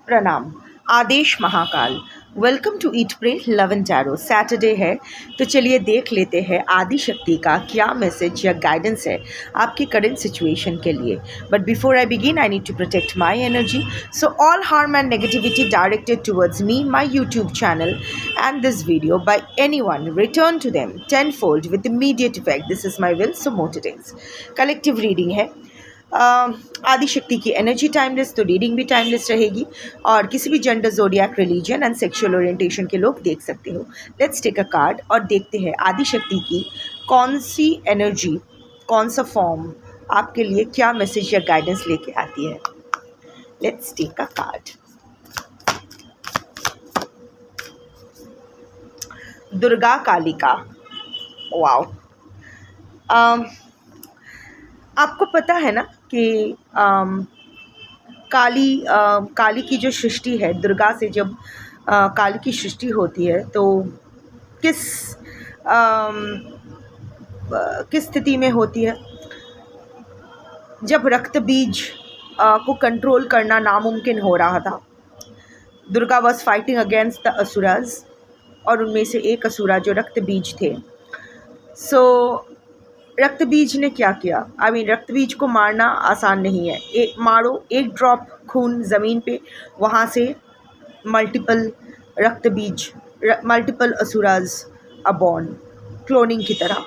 प्रणाम। आदेश Mahakal. Welcome to eat pray love and tarot. Saturday है तो चलिए देख लेते हैं आदि शक्ति का क्या मैसेज या गाइडेंस है आपकी करंट सिचुएशन के लिए। But before I begin I need to protect my energy, so all harm and negativity directed towards me, my YouTube channel and this video by anyone return to them tenfold with immediate effect. This is my will, so motivates collective reading है। आदि शक्ति की energy timeless, तो reading भी timeless रहेगी और किसी भी gender, जोडियाक, religion and sexual orientation के लोग देख सकते हो। लेट्स टेक अ कार्ड और देखते हैं आदि शक्ति की कौन सी एनर्जी, कौन सा फॉर्म आपके लिए क्या मैसेज या गाइडेंस लेके आती है। Let's take a card. Durga Kalika. Wow. आपको पता है ना कि काली की जो सृष्टि है, दुर्गा से जब काली की सृष्टि होती है तो किस स्थिति में होती है? जब रक्त बीज को कंट्रोल करना नामुमकिन हो रहा था। Durga was fighting against the asuras और उनमें से एक असुरा जो रक्त बीज थे। सो रक्त बीज ने क्या किया? रक्त बीज को मारना आसान नहीं है। एक ड्रॉप खून ज़मीन पे, वहाँ से मल्टीपल रक्त बीज, मल्टीपल असुराज अबॉर्न, क्लोनिंग की तरह।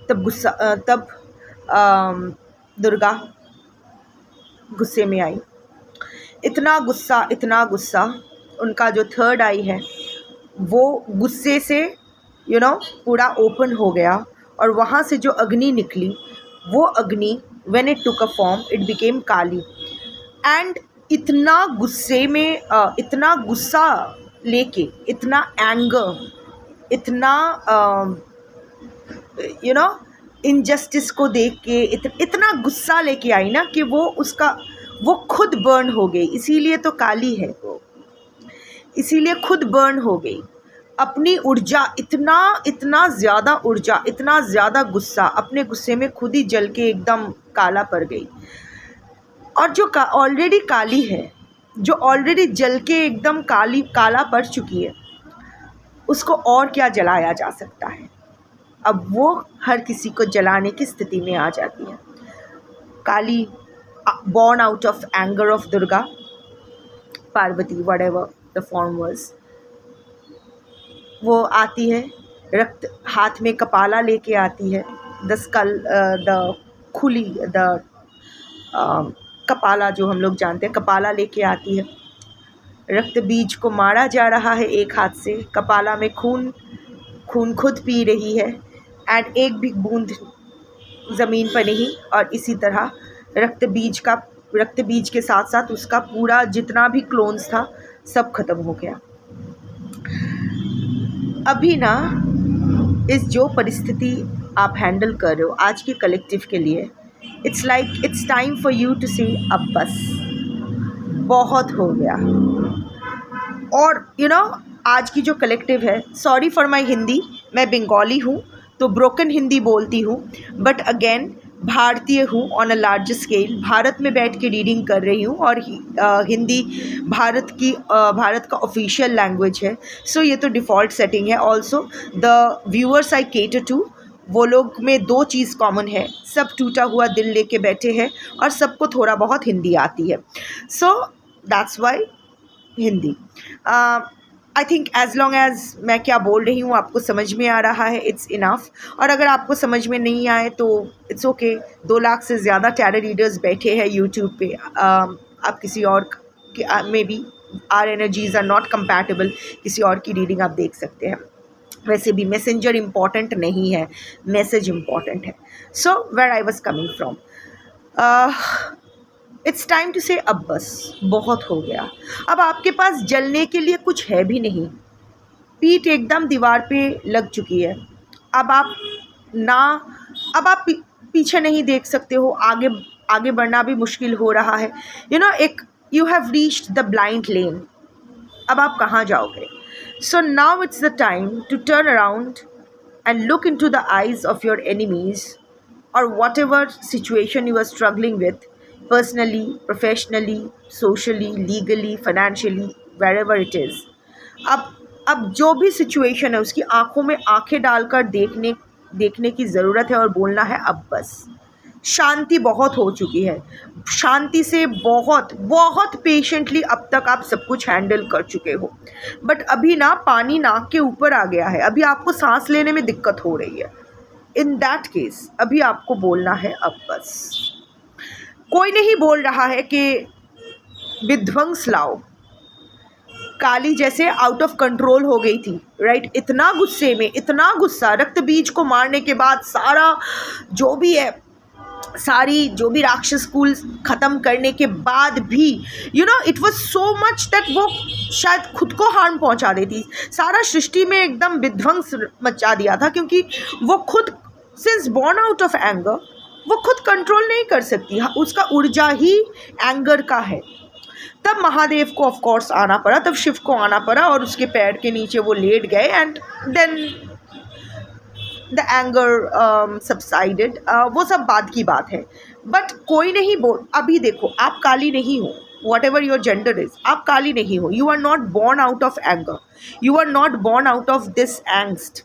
तब दुर्गा गुस्से में आई। इतना गुस्सा उनका जो थर्ड आई है वो गुस्से से पूरा ओपन हो गया और वहाँ से जो अग्नि निकली, वो अग्नि when it took a form it became Kali. And इतना गुस्से में इतना गुस्सा लेके, इतना एंगर, इतना इनजस्टिस को देख के इतना गुस्सा लेके आई ना कि वो खुद बर्न हो गई। इसीलिए तो काली है वो, इसीलिए खुद बर्न हो गई। अपनी ऊर्जा, इतना ज़्यादा ऊर्जा, इतना ज़्यादा गुस्सा, अपने गुस्से में खुद ही जल के एकदम काला पड़ गई। और जो ऑलरेडी काली है, जो ऑलरेडी जल के एकदम काला पड़ चुकी है, उसको और क्या जलाया जा सकता है? अब वो हर किसी को जलाने की स्थिति में आ जाती है। काली, born out of anger of Durga, Parvati, whatever the form was, वो आती है, रक्त हाथ में कपाला लेके आती है, कपाला जो हम लोग जानते हैं, कपाला लेके आती है। रक्त बीज को मारा जा रहा है एक हाथ से, कपाला में खून खुद पी रही है एंड एक भी बूंद ज़मीन पर नहीं। और इसी तरह रक्त बीज के साथ साथ उसका पूरा जितना भी क्लोन्स था सब खत्म हो गया। अभी ना इस जो परिस्थिति आप हैंडल कर रहे हो आज के कलेक्टिव के लिए, it's time for you to say अब बस, बहुत हो गया। और आज की जो कलेक्टिव है, सॉरी फॉर माई हिंदी, मैं बंगाली हूँ तो ब्रोकन हिंदी बोलती हूँ, बट अगेन भारतीय हूँ on a large scale. Bharat में बैठ के रीडिंग कर रही हूँ और हिंदी भारत का ऑफिशियल लैंग्वेज है। सो ये तो डिफ़ॉल्ट सेटिंग है। Also the viewers I cater to, वो लोग में दो चीज़ कॉमन है, सब टूटा हुआ दिल लेके बैठे हैं और सबको थोड़ा बहुत हिंदी आती है। So that's why Hindi. I think as long as मैं क्या बोल रही हूँ आपको समझ में आ रहा है, इट्स इनफ। और अगर आपको समझ में नहीं आए तो इट्स ओके। 2 लाख से ज़्यादा टैरो रीडर्स बैठे हैं यूट्यूब पे। आप किसी और maybe our energies are not compatible, किसी और की रीडिंग आप देख सकते हैं। वैसे भी मैसेंजर इम्पॉर्टेंट नहीं है, मैसेज इम्पॉर्टेंट है। So where I was coming from, it's time to say अब बस, बहुत हो गया। अब आपके पास जलने के लिए कुछ है भी नहीं, पीठ एकदम दीवार पे लग चुकी है। अब आप पीछे नहीं देख सकते हो, आगे बढ़ना भी मुश्किल हो रहा है। You have reached the blind lane. अब आप कहाँ जाओगे? So now it's the time to turn around and look into the eyes of your enemies, और whatever situation you are struggling with, personally, professionally, socially, legally, financially, wherever it is. अब जो भी situation है उसकी आंखों में आंखें डालकर देखने की ज़रूरत है और बोलना है अब बस। शांति बहुत हो चुकी है, शांति से बहुत बहुत पेशेंटली अब तक आप सब कुछ हैंडल कर चुके हो, बट अभी ना पानी नाक के ऊपर आ गया है, अभी आपको सांस लेने में दिक्कत हो रही है। इन दैट केस अभी आपको बोलना है अब बस। कोई नहीं बोल रहा है कि विध्वंस लाओ, काली जैसे आउट ऑफ कंट्रोल हो गई थी, राइट? इतना गुस्से में, इतना गुस्सा, रक्त बीज को मारने के बाद सारा जो भी है, सारी जो भी राक्षस स्कूल ख़त्म करने के बाद भी it was so much that वो शायद खुद को हार्म पहुंचा देती, सारा सृष्टि में एकदम विध्वंस मचा दिया था, क्योंकि वो खुद since born out of anger वो खुद कंट्रोल नहीं कर सकती, उसका ऊर्जा ही एंगर का है। तब महादेव को ऑफ कोर्स आना पड़ा, तब शिव को आना पड़ा और उसके पैर के नीचे वो लेट गए and then the anger subsided. वो सब बात की बात है, बट कोई नहीं बोल, अभी देखो आप काली नहीं हो, whatever your gender is, आप काली नहीं हो, you are not born out of anger, you are not born out of this angst.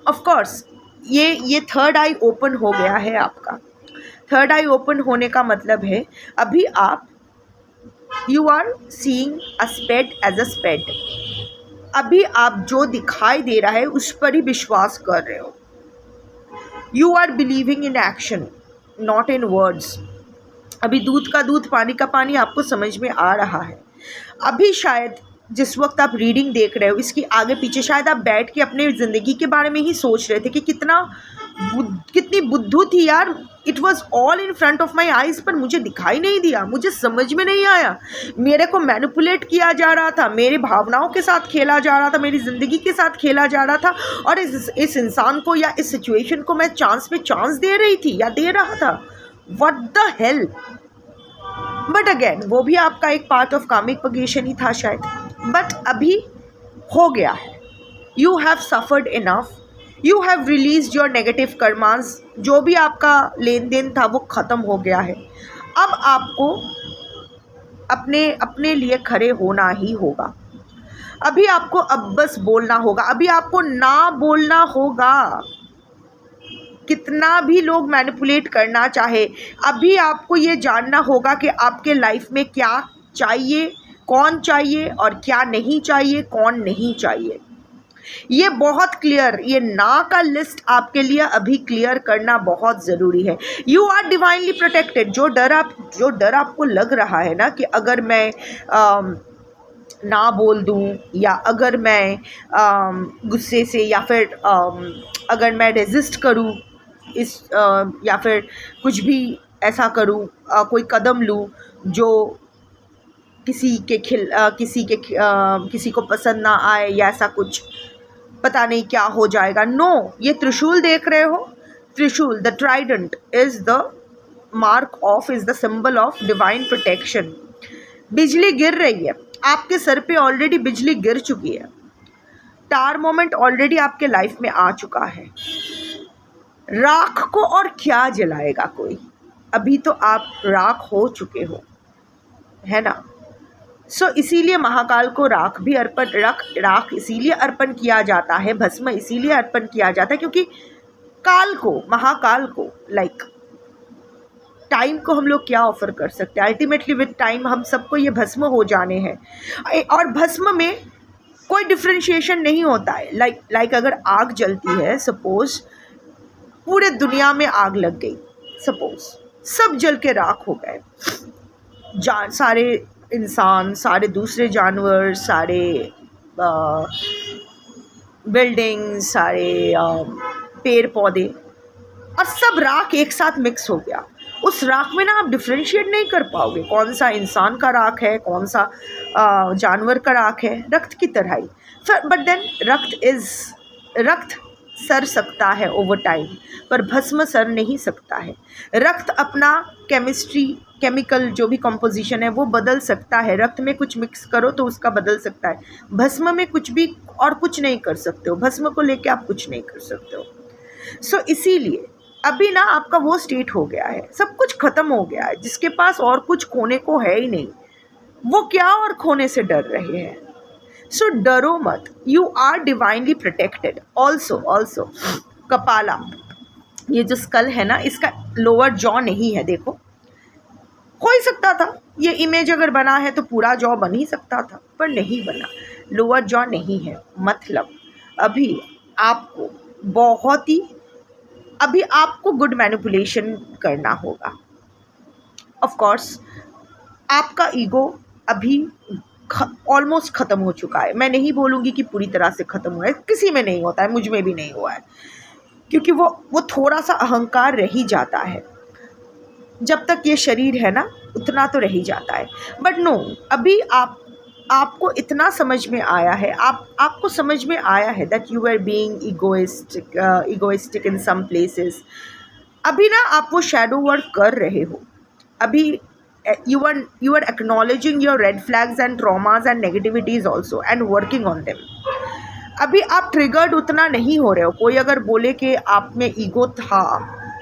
Of course ये थर्ड आई ओपन हो गया है आपका। थर्ड आई ओपन होने का मतलब है अभी आप you are seeing a spade as a spade. अभी आप जो दिखाई दे रहा है उस पर ही विश्वास कर रहे हो। You are believing in action, not in words. अभी दूध का दूध, पानी का पानी आपको समझ में आ रहा है। अभी शायद जिस वक्त आप रीडिंग देख रहे हो, इसकी आगे पीछे शायद आप बैठ के अपने ज़िंदगी के बारे में ही सोच रहे थे कि कितनी बुद्धू थी यार, it was all in front of my eyes, पर मुझे दिखाई नहीं दिया, मुझे समझ में नहीं आया, मेरे को मैनिपुलेट किया जा रहा था, मेरे भावनाओं के साथ खेला जा रहा था, मेरी ज़िंदगी के साथ खेला जा रहा था, और इस इंसान को या इस सिचुएशन को मैं चांस पे चांस दे रही थी या दे रहा था। What the hell. But again वो भी आपका एक पार्ट ऑफ कामिक पगेशन ही था शायद, बट अभी हो गया है। You have suffered enough, you have release your negative karmas, जो भी आपका लेन देन था वो ख़त्म हो गया है। अब आपको अपने लिए खड़े होना ही होगा। अभी आपको अब बस बोलना होगा, अभी आपको ना बोलना होगा। कितना भी लोग मैनिपुलेट करना चाहे, अभी आपको ये जानना होगा कि आपके लाइफ में क्या चाहिए, कौन चाहिए और क्या नहीं चाहिए, कौन नहीं चाहिए। ये बहुत क्लियर, ये ना का लिस्ट आपके लिए अभी क्लियर करना बहुत ज़रूरी है। You are divinely protected. जो डर आपको लग रहा है ना कि अगर मैं ना बोल दूं, या अगर मैं गुस्से से, या फिर अगर मैं रेजिस्ट करूं या फिर कुछ भी ऐसा करूं, कोई कदम लूं जो किसी को पसंद ना आए, या ऐसा कुछ, पता नहीं क्या हो जाएगा। नो, ये त्रिशूल देख रहे हो, त्रिशूल, the Trident is the mark of, is the symbol of divine protection. बिजली गिर रही है आपके सर पे, ऑलरेडी बिजली गिर चुकी है। टार मोमेंट ऑलरेडी आपके लाइफ में आ चुका है। राख को और क्या जलाएगा कोई, अभी तो आप राख हो चुके हो, है ना। इसीलिए महाकाल को राख भी राख इसीलिए अर्पण किया जाता है, भस्म इसीलिए अर्पण किया जाता है, क्योंकि महाकाल को टाइम को हम लोग क्या ऑफर कर सकते हैं। अल्टीमेटली विद टाइम हम सबको ये भस्म हो जाने हैं, और भस्म में कोई डिफ्रेंशिएशन नहीं होता है। लाइक अगर आग जलती है, सपोज पूरे दुनिया में आग लग गई, सपोज सब जल के राख हो गए, सारे इंसान, सारे दूसरे जानवर, सारे बिल्डिंग, सारे पेड़ पौधे, और सब राख एक साथ मिक्स हो गया। उस राख में ना आप डिफ्रेंशिएट नहीं कर पाओगे कौन सा इंसान का राख है, कौन सा जानवर का राख है, रक्त की तरह ही। बट देन रक्त सर सकता है ओवर टाइम, पर भस्म सर नहीं सकता है। रक्त अपना केमिकल जो भी कंपोजिशन है वो बदल सकता है। रक्त में कुछ मिक्स करो तो उसका बदल सकता है, भस्म में कुछ भी और कुछ नहीं कर सकते हो, भस्म को लेके आप कुछ नहीं कर सकते हो। इसीलिए अभी ना आपका वो स्टेट हो गया है, सब कुछ ख़त्म हो गया है, जिसके पास और कुछ खोने को है ही नहीं, वो क्या और खोने से डर रहे हैं। सो डरो मत, you are divinely protected. Also कपाला, ये जो स्कल है ना, इसका लोअर जॉ नहीं है, देखो। हो ही सकता था, ये इमेज अगर बना है तो पूरा जॉ बन ही सकता था, पर नहीं बना, लोअर जॉ नहीं है। मतलब अभी आपको बहुत ही, अभी आपको गुड मैनिपुलेशन करना होगा। ऑफ कोर्स आपका ईगो अभी ऑलमोस्ट ख़त्म हो चुका है। मैं नहीं बोलूँगी कि पूरी तरह से ख़त्म हुआ है, किसी में नहीं होता है, मुझ में भी नहीं हुआ है, क्योंकि वो थोड़ा सा अहंकार रह ही जाता है। जब तक ये शरीर है ना, उतना तो रह ही जाता है। बट नो, अभी आपको इतना समझ में आया है, आपको समझ में आया है that you are being egoistic in some places. अभी ना आप वो शैडो वर्क कर रहे हो। अभी you are acknowledging your red flags and traumas and negativities also and working on them. अभी आप ट्रिगर्ड उतना नहीं हो रहे हो। कोई अगर बोले कि आप में ईगो था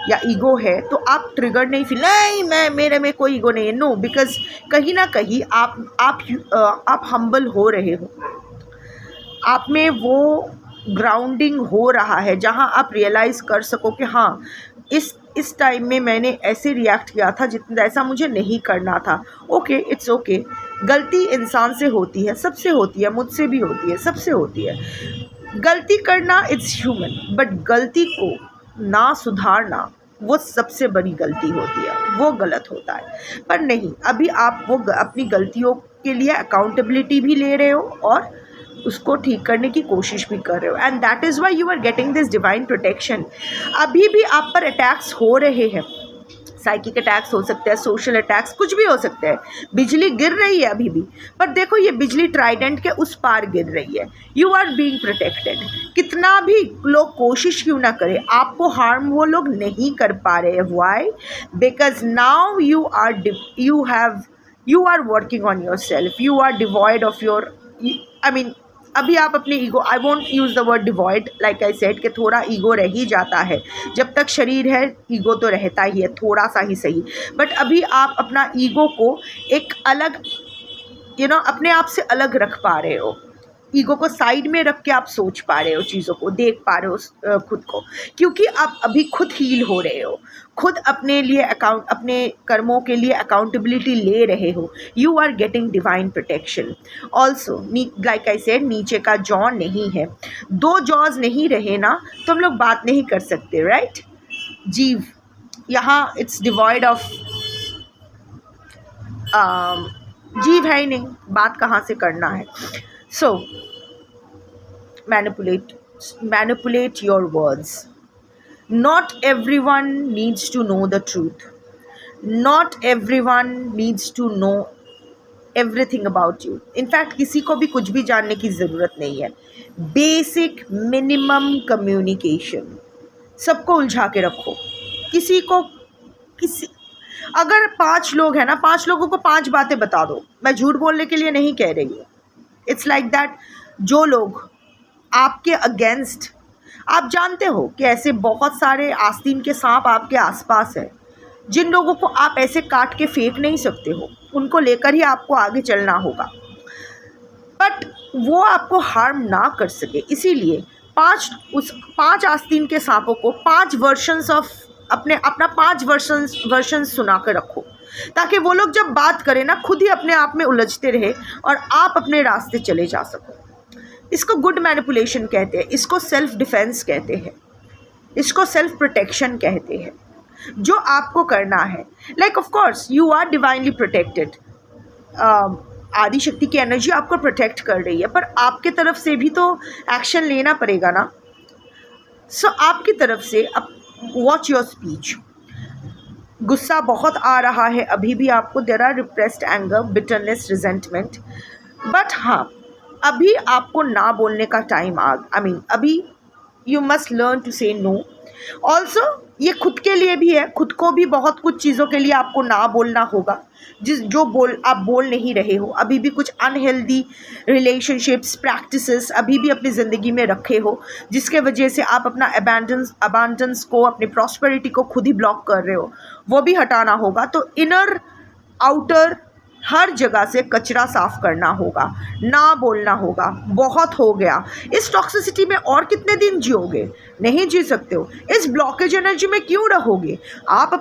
या ईगो है, तो आप ट्रिगर्ड नहीं फील, नहीं मेरे में कोई ईगो नहीं है। नो, बिकॉज कहीं ना कहीं आप हम्बल हो रहे हो, आप में वो ग्राउंडिंग हो रहा है जहां आप रियलाइज़ कर सको कि हाँ, इस टाइम में मैंने ऐसे रिएक्ट किया था जैसा मुझे नहीं करना था। Okay, it's okay. गलती इंसान से होती है, सबसे होती है, मुझसे भी होती है, सबसे होती है। गलती करना इट्स ह्यूमन, बट गलती को ना सुधारना वो सबसे बड़ी गलती होती है, वो गलत होता है। पर नहीं, अभी आप वो अपनी गलतियों के लिए अकाउंटेबिलिटी भी ले रहे हो और उसको ठीक करने की कोशिश भी कर रहे हो, and that is why you are getting this divine protection. अभी भी आप पर अटैक्स हो रहे हैं, साइकिक अटैक्स हो सकते हैं, सोशल अटैक्स, कुछ भी हो सकते हैं। बिजली गिर रही है अभी भी, पर देखो ये बिजली ट्राइडेंट के उस पार गिर रही है। You are being protected. कितना भी लोग कोशिश क्यों ना करें, आपको हार्म वो लोग नहीं कर पा रहे हैं। Why? Because now you are working on yourself, you are devoid of your, I mean, अभी आप अपने ego, I won't use the word devoid, like I said, कि थोड़ा ईगो रह ही जाता है। जब तक शरीर है ईगो तो रहता ही है, थोड़ा सा ही सही। बट अभी आप अपना ईगो को एक अलग अपने आप से अलग रख पा रहे हो। ईगो को साइड में रख के आप सोच पा रहे हो, चीज़ों को देख पा रहे हो, खुद को, क्योंकि आप अभी खुद हील हो रहे हो, खुद अपने लिए अपने कर्मों के लिए अकाउंटेबिलिटी ले रहे हो। You are getting divine protection. Also like I said, नीचे का जॉ नहीं है, 2 जॉज नहीं रहे ना, तो हम लोग बात नहीं कर सकते, राइट? जीव यहाँ इट्स डिवॉइड ऑफ, जीव है ही नहीं, बात कहाँ से करना है। So, manipulate your words. Not everyone needs to know the truth. Not everyone needs to know everything about you. In fact, किसी को भी कुछ भी जानने की ज़रूरत नहीं है। Basic minimum communication. सबको उलझा के रखो। अगर 5 लोग हैं ना, 5 लोगों को 5 बातें बता दो। मैं झूठ बोलने के लिए नहीं कह रही हूँ। इट्स लाइक दैट, जो लोग आपके अगेंस्ट, आप जानते हो कि ऐसे बहुत सारे आस्तीन के सांप आपके आसपास है, जिन लोगों को आप ऐसे काट के फेंक नहीं सकते हो, उनको लेकर ही आपको आगे चलना होगा, बट वो आपको हार्म ना कर सके। इसीलिए 5 आस्तीन के सांपों को 5 वर्शंस ऑफ अपना 5 वर्शंस सुना कर रखो, ताकि वो लोग जब बात करें ना, खुद ही अपने आप में उलझते रहे और आप अपने रास्ते चले जा सको। इसको गुड मैनिपुलेशन कहते हैं, इसको सेल्फ डिफेंस कहते हैं, इसको सेल्फ प्रोटेक्शन कहते हैं, जो आपको करना है। Like of course you are divinely protected. Adi Shakti की एनर्जी आपको प्रोटेक्ट कर रही है, पर आपके तरफ से भी तो एक्शन लेना पड़ेगा ना। सो आपकी तरफ से वॉच योर स्पीच। गुस्सा बहुत आ रहा है अभी भी आपको, there are repressed anger, bitterness, resentment, but हाँ, अभी आपको ना बोलने का टाइम अभी you must learn to say no. Also ये खुद के लिए भी है, खुद को भी बहुत कुछ चीज़ों के लिए आपको ना बोलना होगा, आप बोल नहीं रहे हो। अभी भी कुछ अनहेल्दी रिलेशनशिप्स प्रैक्टिसेस अभी भी अपनी ज़िंदगी में रखे हो, जिसके वजह से आप अपना अबैंडेंस को, अपनी प्रॉस्पेरिटी को खुद ही ब्लॉक कर रहे हो, वो भी हटाना होगा। तो इनर आउटर हर जगह से कचरा साफ करना होगा, ना बोलना होगा। बहुत हो गया। इस टॉक्सिसिटी में और कितने दिन जियोगे? नहीं जी सकते हो। इस ब्लॉकेज एनर्जी में क्यों रहोगे? आप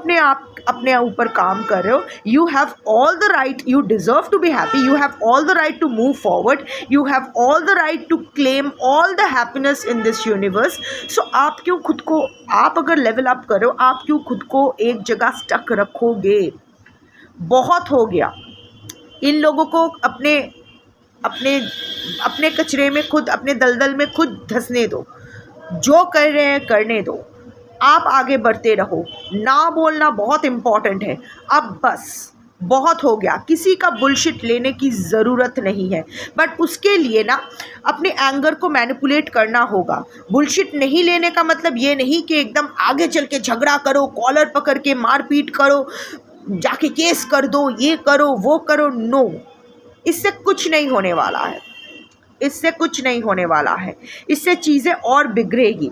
अपने ऊपर काम कर रहे हो। You have all the right, you deserve to be happy, you have all the right to move forward, you have all the right to claim all the happiness in this universe. So आप क्यों खुद को, आप अगर level up कर रहे हो, आप क्यों खुद को एक जगह स्टक रखोगे? बहुत हो गया। इन लोगों को अपने कचरे में खुद, अपने दलदल में खुद धंसने दो। जो कर रहे हैं करने दो, आप आगे बढ़ते रहो। ना बोलना बहुत इम्पॉर्टेंट है। अब बस बहुत हो गया। किसी का बुलशिट लेने की ज़रूरत नहीं है, बट उसके लिए ना अपने एंगर को मैनिपुलेट करना होगा। बुलशिट नहीं लेने का मतलब ये नहीं कि एकदम आगे चल के झगड़ा करो, कॉलर पकड़ के मारपीट करो, जाके केस कर दो, ये करो वो करो। नो, इससे कुछ नहीं होने वाला है, इससे कुछ नहीं होने वाला है। इससे चीज़ें और बिगड़ेगी।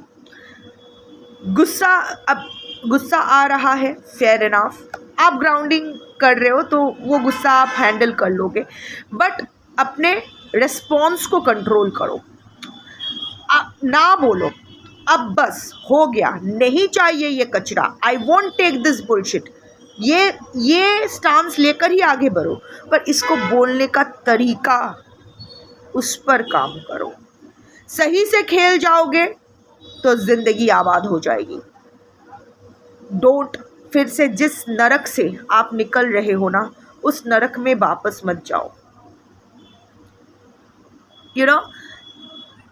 गुस्सा आ रहा है, फेयर इनफ। आप ग्राउंडिंग कर रहे हो तो वो गुस्सा आप हैंडल कर लोगे, बट अपने रिस्पॉन्स को कंट्रोल करो। ना बोलो अब बस हो गया, नहीं चाहिए ये कचरा, I won't take this bullshit. ये स्टांस लेकर ही आगे बढ़ो, पर इसको बोलने का तरीका, उस पर काम करो। सही से खेल जाओगे तो ज़िंदगी आबाद हो जाएगी। डोंट फिर से जिस नरक से आप निकल रहे हो ना, उस नरक में वापस मत जाओ।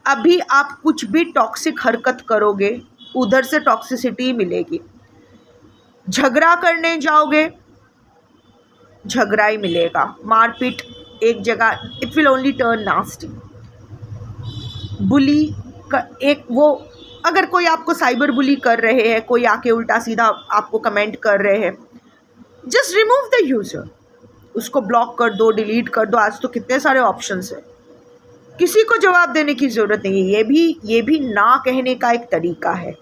अभी आप कुछ भी टॉक्सिक हरकत करोगे, उधर से टॉक्सिसिटी मिलेगी। झगड़ा करने जाओगे, झगड़ा ही मिलेगा। मारपीट एक जगह, it will only turn nasty. Bully का एक वो, अगर कोई आपको साइबर बुली कर रहे हैं, कोई आके उल्टा सीधा आपको कमेंट कर रहे हैं, जस्ट रिमूव द यूज़र, उसको ब्लॉक कर दो, डिलीट कर दो। आज तो कितने सारे ऑप्शंस हैं, किसी को जवाब देने की ज़रूरत नहीं है। ये भी ना कहने का एक तरीका है।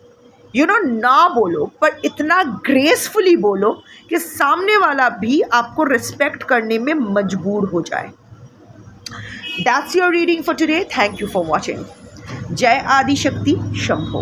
ना बोलो, पर इतना ग्रेसफुली बोलो कि सामने वाला भी आपको रिस्पेक्ट करने में मजबूर हो जाए। That's your reading for today. Thank you for watching. जय आदि शक्ति शंभो।